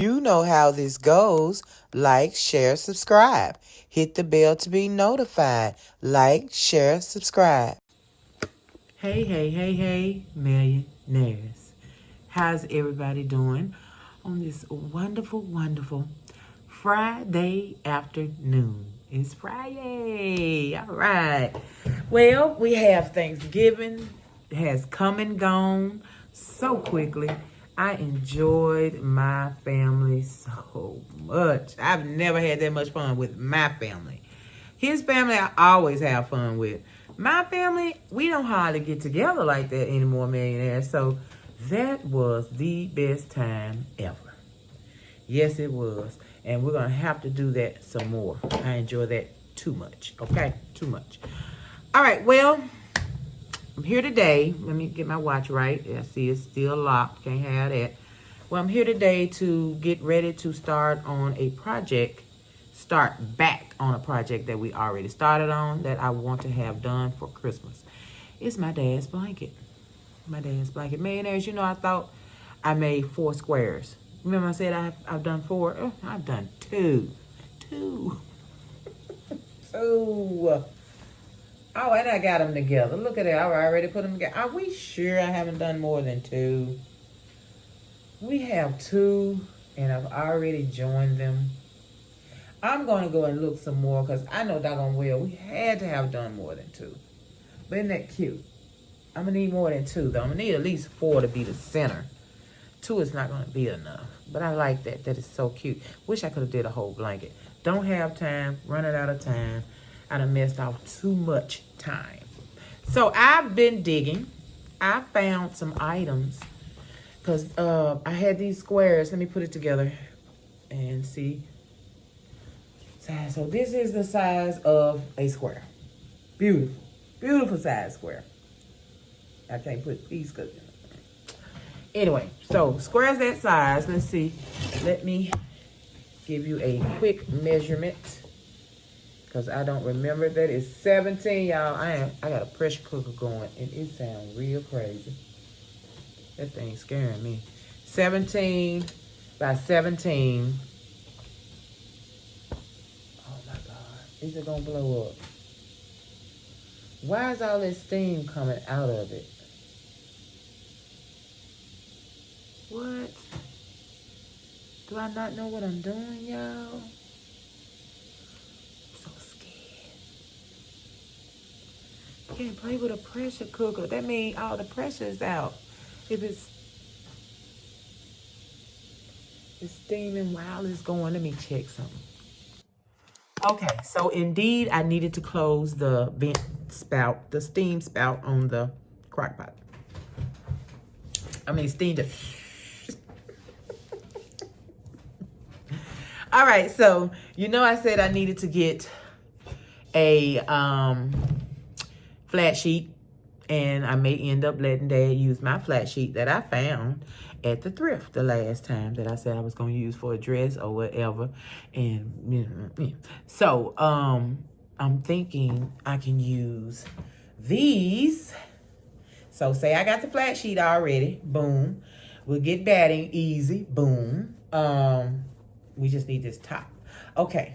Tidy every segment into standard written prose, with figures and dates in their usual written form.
You know how this goes. Like, share, subscribe. Hit the bell to be notified. Like, share, subscribe. Hey, hey, hey, hey, millionaires. How's everybody doing on this wonderful, wonderful Friday afternoon? It's Friday. All right. Well, we have Thanksgiving. It has come and gone so quickly. I enjoyed my family so much. I've never had that much fun with my family. His family, I always have fun with. My family, we don't hardly get together like that anymore, millionaires. So that was the best time ever. Yes, it was. And we're going to have to do that some more. I enjoy that too much. Okay? Too much. All right. Well, I'm here today. Let me get my watch right. I see it's still locked. Can't have that. Well, I'm here today to get ready to start on a project. Start back on a project that we already started on that I want to have done for Christmas. It's my dad's blanket. My dad's blanket. Millionaires, you know, I thought I made 4 squares. Remember I said I've done 4? Oh, I've done 2. 2. 2. Oh, and I got them together. Look at that. I already put them together. Are we sure I haven't done more than 2? We have 2, and I've already joined them. I'm going to go and look some more because I know doggone well we had to have done more than 2. But isn't that cute? I'm going to need more than 2, though. I'm going to need at least 4 to be the center. 2 is not going to be enough. But I like that. That is so cute. Wish I could have did a whole blanket. Don't have time. Running out of time. I done messed off too much time. So I've been digging. I found some items. Because I had these squares. Let me put it together and see. So this is the size of a square. Beautiful. Beautiful size square. I can't put these because... Anyway, so squares that size. Let's see. Let me give you a quick measurement. Because I don't remember that. It's 17, y'all. I got a pressure cooker going. And it sounds real crazy. That thing's scaring me. 17 by 17. Is it gonna blow up? Why is all this steam coming out of it? What? Do I not know what I'm doing, y'all? I'm so scared. Can't play with a pressure cooker. That means all the pressure is out. If it's steaming while it's going, let me check something. Okay, so indeed, I needed to close the vent spout, the steam spout on the crock pot. I mean, steam to... All right, so, you know I said I needed to get a flat sheet, and I may end up letting Dad use my flat sheet that I found at the thrift the last time that I said I was going to use for a dress or whatever. And so I'm thinking I can use these. So say I got the flat sheet already. Boom. We'll get batting easy. Boom. We just need this top. Okay.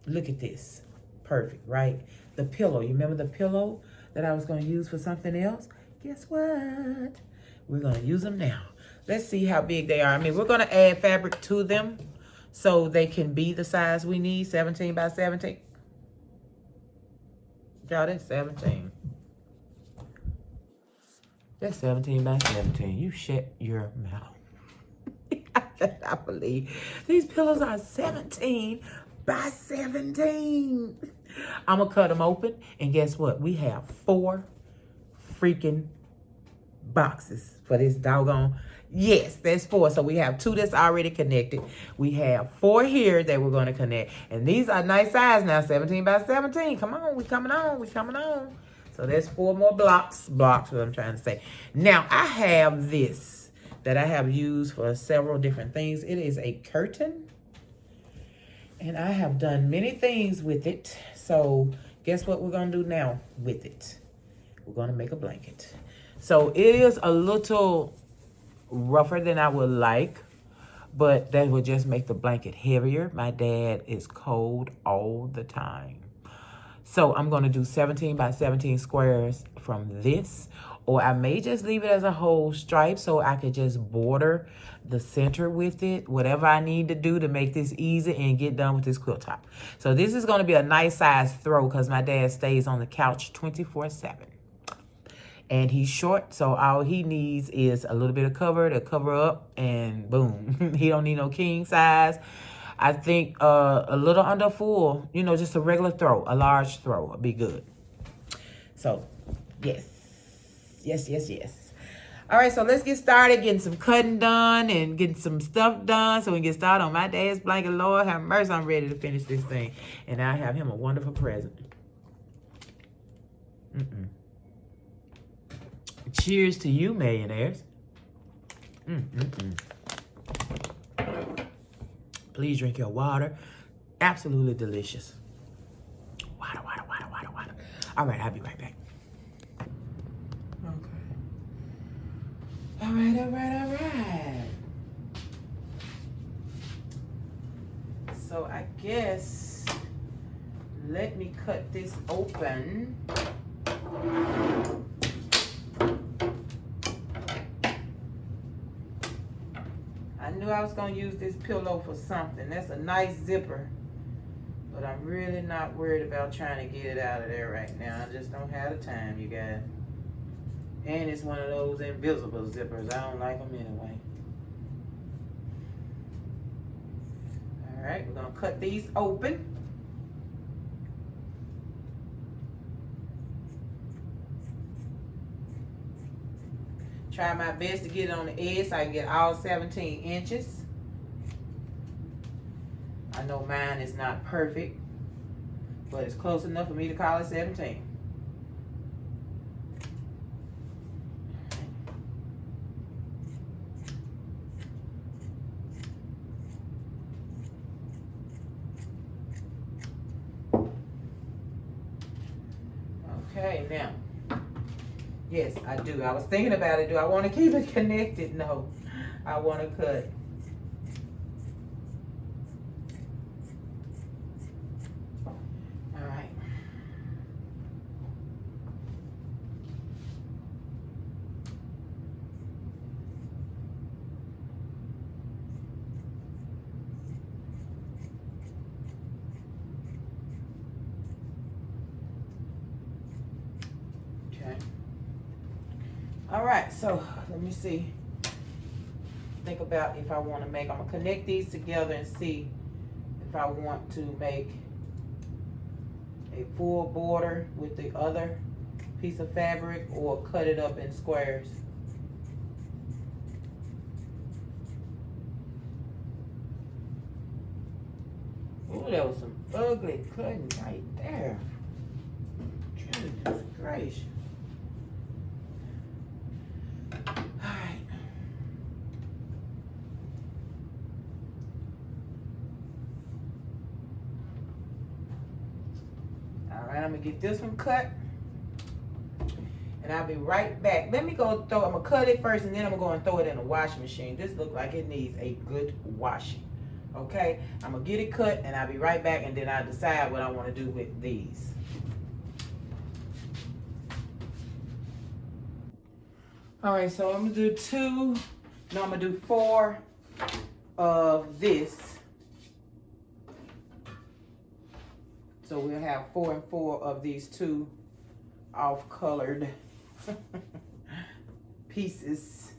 Look at this. Perfect, right? The pillow. You remember the pillow that I was going to use for something else? Guess what? We're going to use them now. Let's see how big they are. I mean, we're going to add fabric to them so they can be the size we need, 17 by 17. Y'all, that's 17. That's 17 by 17. You shut your mouth. I cannot believe these pillows are 17 by 17. I'm going to cut them open. And guess what? We have 4 freaking boxes for this doggone. Yes, there's 4. So we have 2 that's already connected. We have 4 here that we're going to connect. And these are nice size now, 17 by 17. Come on, we coming on, we coming on. So there's 4 more blocks, what I'm trying to say. Now, I have this that I have used for several different things. It is a curtain. And I have done many things with it. So guess what we're going to do now with it? We're going to make a blanket. So it is a little rougher than I would like, but that would just make the blanket heavier. My dad is cold all the time. So I'm going to do 17 by 17 squares from this, or I may just leave it as a whole stripe so I could just border the center with it, whatever I need to do to make this easy and get done with this quilt top. So this is going to be a nice size throw because my dad stays on the couch 24/7. And he's short, so all he needs is a little bit of cover to cover up, and boom. He don't need no king size. I think a little under full, you know, just a regular throw, a large throw would be good. So, yes. Yes, yes, yes. All right, so let's get started getting some cutting done and getting some stuff done so we can get started on my dad's blanket. Lord have mercy, I'm ready to finish this thing. And I have him a wonderful present. Cheers to you, millionaires. Please drink your water. Absolutely delicious. Water, water, water, water, water. All right, I'll be right back. Okay. All right, all right, all right. So I guess let me cut this open. I knew I was going to use this pillow for something. That's a nice zipper. But I'm really not worried about trying to get it out of there right now. I just don't have the time, you guys. And it's one of those invisible zippers. I don't like them anyway. Alright, we're going to cut these open. Try my best to get it on the edge so I can get all 17 inches. I know mine is not perfect, but it's close enough for me to call it 17. Okay, now. Yes, I do. I was thinking about it. Do I want to keep it connected? No. I want to cut. All right. Okay. All right, so let me see. Think about if I want to make, I'm going to connect these together and see if I want to make a full border with the other piece of fabric or cut it up in squares. Oh, that was some ugly cutting right there. Goodness gracious. I'm gonna get this one cut and I'll be right back. Let me go throw, I'm gonna cut it first and then I'm gonna go and throw it in the washing machine. This looks like it needs a good washing. Okay, I'm gonna get it cut and I'll be right back, and then I'll decide what I want to do with these. All right, so I'm gonna do I'm gonna do 4 of this. So we'll have 4 and 4 of these 2 off-colored pieces.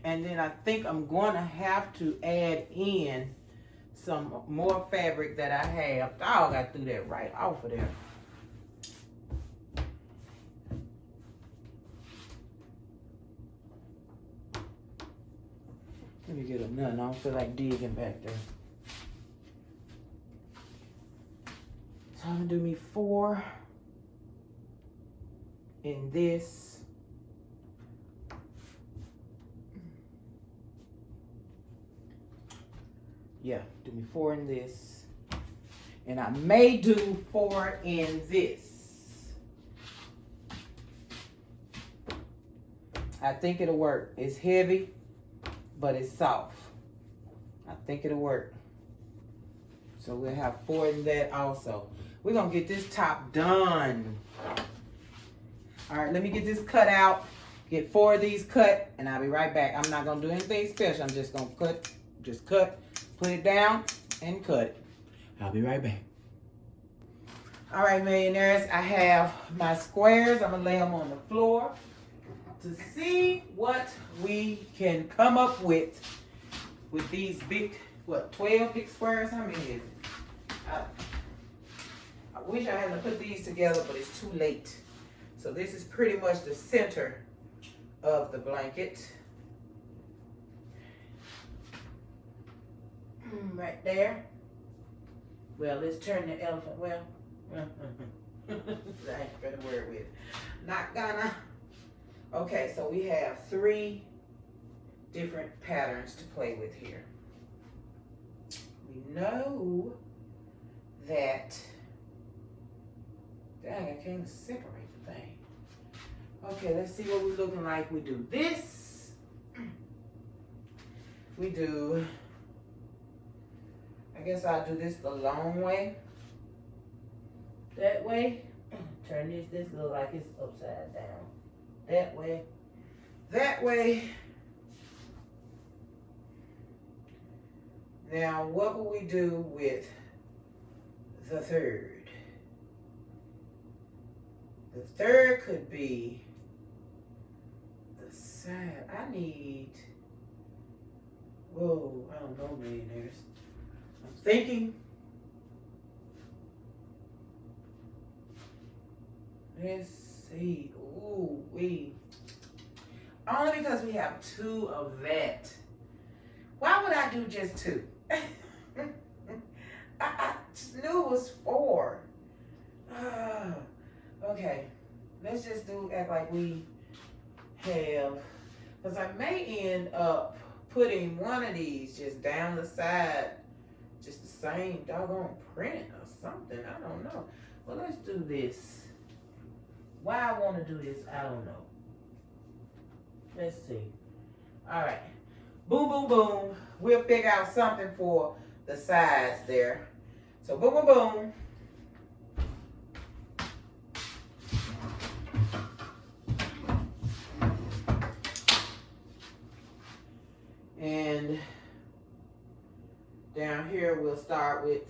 And then I think I'm going to have to add in some more fabric that I have. Oh, I got to do that right off of there. Let me get a nut. I don't feel like digging back there. So I'm gonna do me 4 in this. Yeah, do me 4 in this. And I may do 4 in this. I think it'll work. It's heavy, but it's soft. I think it'll work. So we'll have 4 in that also. We're gonna get this top done. All right, let me get this cut out. Get 4 of these cut, and I'll be right back. I'm not gonna do anything special. I'm just gonna cut, put it down, and cut it. I'll be right back. All right, millionaires, I have my squares. I'm gonna lay them on the floor to see what we can come up with these big, 12 big squares? How many is it? I wish I hadn't put these together, but it's too late. So this is pretty much the center of the blanket. Right there. Well, let's turn the elephant. Well, I ain't gonna worry with it. Not gonna. Okay, so we have 3 different patterns to play with here. We know that, dang, I can't separate the thing. Okay, let's see what we're looking like. We do this. We do, I guess I'll do this the long way. That way. Turn this look like it's upside down. That way. That way. Now, what will we do with the third? The third could be the side. I need, whoa, I don't know, millionaires. I'm thinking, let's see, ooh, only because we have 2 of that. Why would I do just 2? I just knew it was 4. Okay, let's just act like we have, because I may end up putting one of these just down the side, just the same doggone print or something. I don't know. Well, let's do this. Why I want to do this, I don't know. Let's see. All right. Boom, boom, boom. We'll figure out something for the sides there. So boom, boom, boom. And down here we'll start with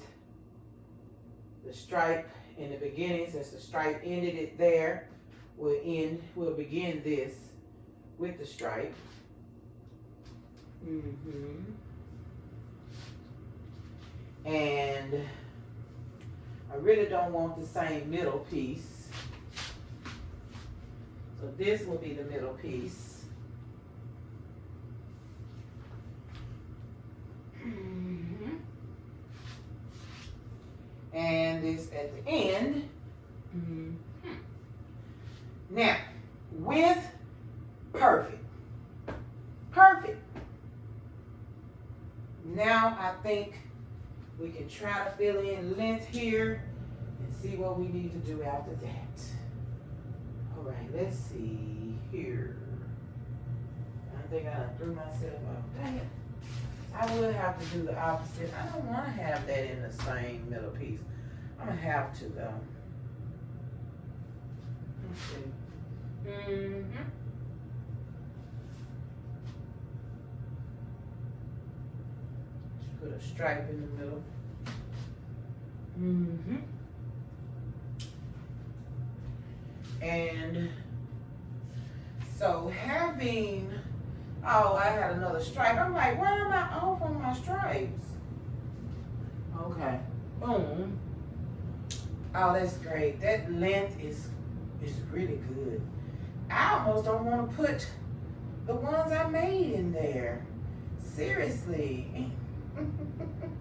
the stripe in the beginning. Since the stripe ended it there, we'll begin this with the stripe. And I really don't want the same middle piece. So this will be the middle piece. And this at the end. Now, with perfect. Now I think we can try to fill in length here and see what we need to do after that. All right, let's see here. I think I threw myself off. Dang it. I will have to do the opposite. I don't want to have that in the same middle piece. I'm going to have to, though. Let's see. Put a stripe in the middle. And so having, oh, I had another stripe. I'm like, why am I off on my stripes? Okay, boom. Oh, that's great. That length is really good. I almost don't want to put the ones I made in there. Seriously.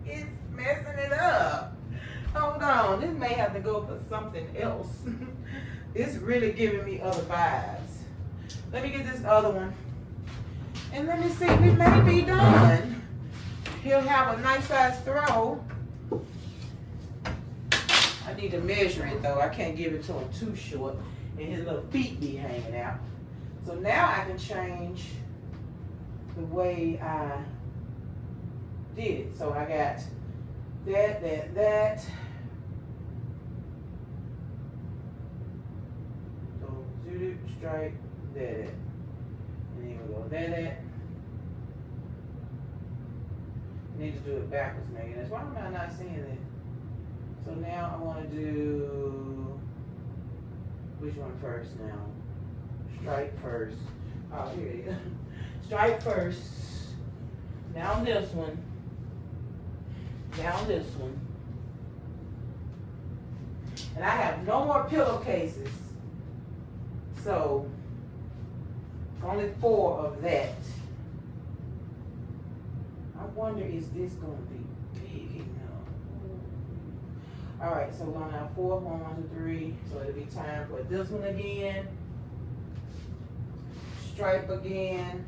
It's messing it up. Hold on, this may have to go for something else. It's really giving me other vibes. Let me get this other one. And let me see, we may be done. He'll have a nice size throw. I need to measure it though. I can't give it to him too short and his little feet be hanging out. So now I can change the way I did it. So I got that. So zooted, stripe, that. And then we go that. I need to do it backwards, Megan. That's why am I not seeing it? So now I want to do which one first now? Stripe first. Oh, here it is. Stripe first. Now this one. Now this one. And I have no more pillowcases. So, only 4 of that. I wonder, is this going to be big enough? All right, so we're going to have 4, 1, 2, 3. So it'll be time for this one again. Stripe again.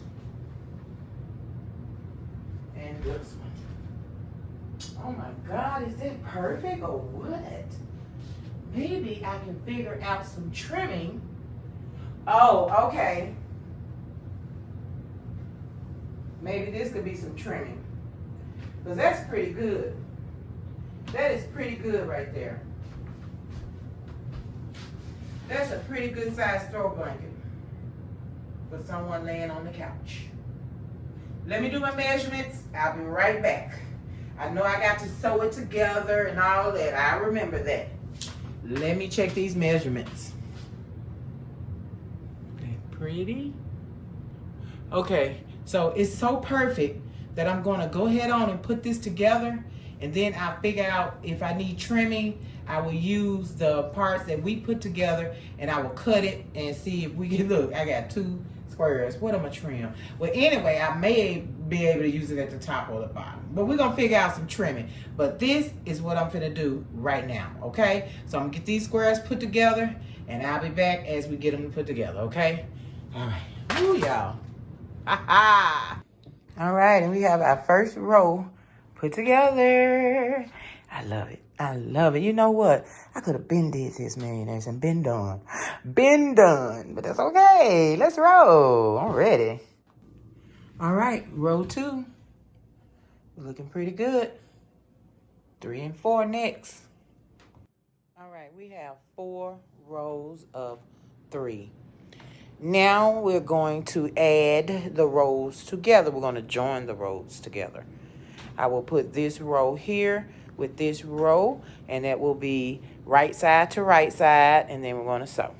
And this one. Oh my God, is that perfect or what? Maybe I can figure out some trimming. Oh, okay. Maybe this could be some trimming. Because that's pretty good. That is pretty good right there. That's a pretty good sized throw blanket for someone laying on the couch. Let me do my measurements. I'll be right back. I know I got to sew it together and all that. I remember that. Let me check these measurements. That pretty? Okay, so it's so perfect that I'm gonna go ahead on and put this together, and then I'll figure out if I need trimming. I will use the parts that we put together and I will cut it and see if we can, look, I got 2 squares. What am I trim? Well, anyway, I may be able to use it at the top or the bottom, but we're gonna figure out some trimming. But this is what I'm finna do right now, okay? So I'm gonna get these squares put together and I'll be back as we get them put together, okay? All right, ooh, y'all. Ha ha. All right, and we have our first row put together. I love it. I love it. You know what? I could have been did this, millionaires, and been done. Been done. But that's okay. Let's roll. I'm ready. All right, row 2. We're looking pretty good. 3 and 4 next. All right, we have 4 rows of 3. Now we're going to add the rows together. We're going to join the rows together. I will put this row here with this row, and that will be right side to right side, and then we're going to sew.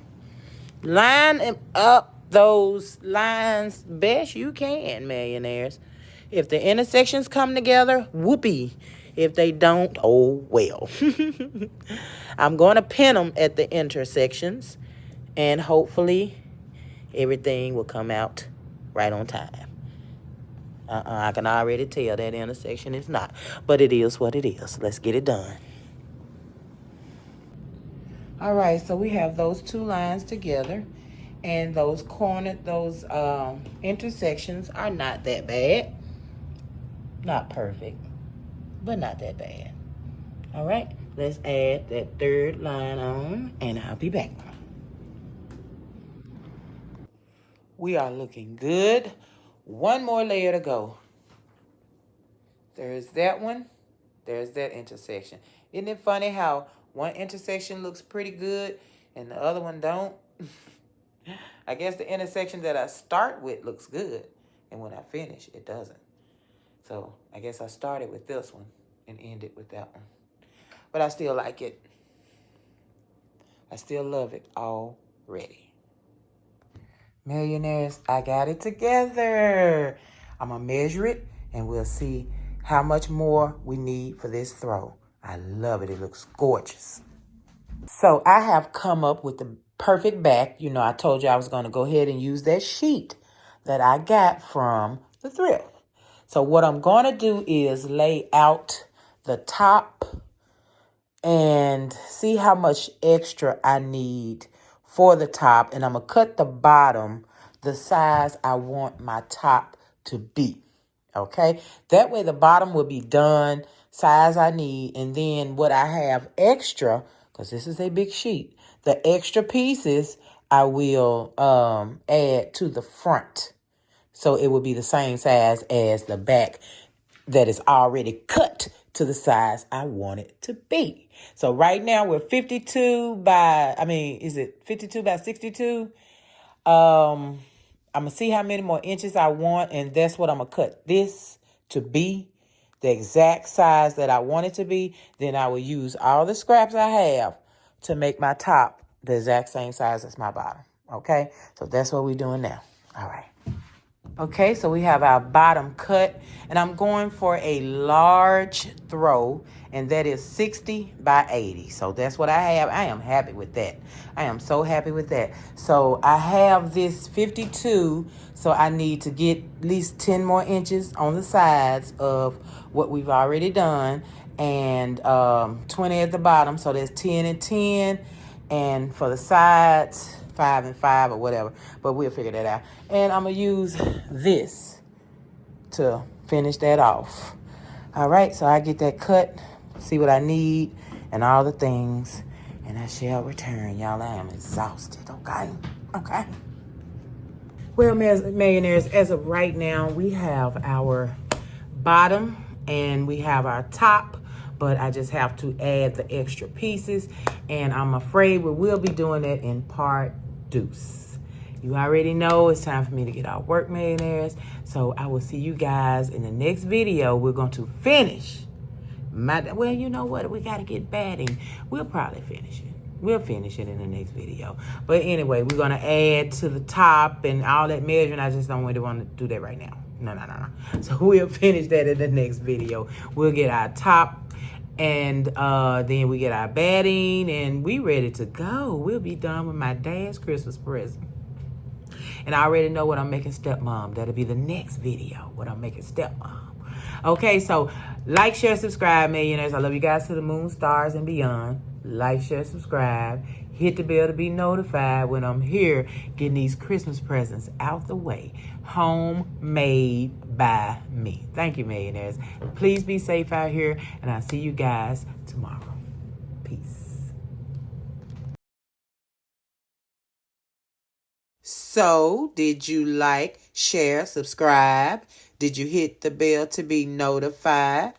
Line up those lines best you can, millionaires. If the intersections come together, whoopee. If they don't, oh well. I'm going to pin them at the intersections, and hopefully everything will come out right on time. I can already tell that intersection is not. But it is what it is. Let's get it done. All right, so we have those 2 lines together. And those intersections are not that bad. Not perfect, but not that bad. All right, let's add that 3rd line on, and I'll be back. We are looking good. 1 more layer to go. There's that one. There's that intersection. Isn't it funny how one intersection looks pretty good and the other one don't? I guess the intersection that I start with looks good, and when I finish, it doesn't. So I guess I started with this one and ended with that one. But I still like it. I still love it already. Millionaires, I got it together. I'm going to measure it, and we'll see how much more we need for this throw. I love it. It looks gorgeous. So I have come up with the perfect back. You know, I told you I was going to go ahead and use that sheet that I got from the thrift. So what I'm going to do is lay out the top and see how much extra I need for the top. And I'm going to cut the bottom the size I want my top to be. Okay? That way the bottom will be done size I need. And then what I have extra, because this is a big sheet, the extra pieces I will add to the front. So it would be the same size as the back that is already cut to the size I want it to be. So right now we're 52 by, is it 52 by 62? I'm going to see how many more inches I want, and that's what I'm going to cut this to be, the exact size that I want it to be. Then I will use all the scraps I have to make my top the exact same size as my bottom. Okay? So that's what we're doing now. All right. Okay, so we have our bottom cut, and I'm going for a large throw, and that is 60 by 80. So that's what I have. I am happy with that. I am so happy with that. So I have this 52, so I need to get at least 10 more inches on the sides of what we've already done, and 20 at the bottom, so that's 10 and 10, and for the sides 5 and 5 or whatever, but we'll figure that out. And I'm gonna use this to finish that off. All right, so I get that cut, see what I need and all the things, and I shall return. Y'all, I am exhausted. Okay. Well, millionaires, as of right now, we have our bottom and we have our top, but I just have to add the extra pieces, and I'm afraid we will be doing that in part deuce. You already know it's time for me to get off work, millionaires, so I will see you guys in the next video. We're going to finish well, you know what? We got to get batting. We'll probably finish it. We'll finish it in the next video. But anyway, we're going to add to the top and all that measuring. I just don't really want to do that right now. No. So we'll finish that in the next video. We'll get our top, and then we get our batting, and we ready to go. We'll be done with my dad's Christmas present. And I already know what I'm making stepmom. That'll be the next video, what I'm making stepmom. Okay, so like, share, subscribe, millionaires. I love you guys to the moon, stars, and beyond. Like, share, subscribe. Hit the bell to be notified when I'm here getting these Christmas presents out the way. Homemade by me. Thank you, millionaires. Please be safe out here, and I'll see you guys tomorrow. Peace. So, did you like, share, subscribe? Did you hit the bell to be notified?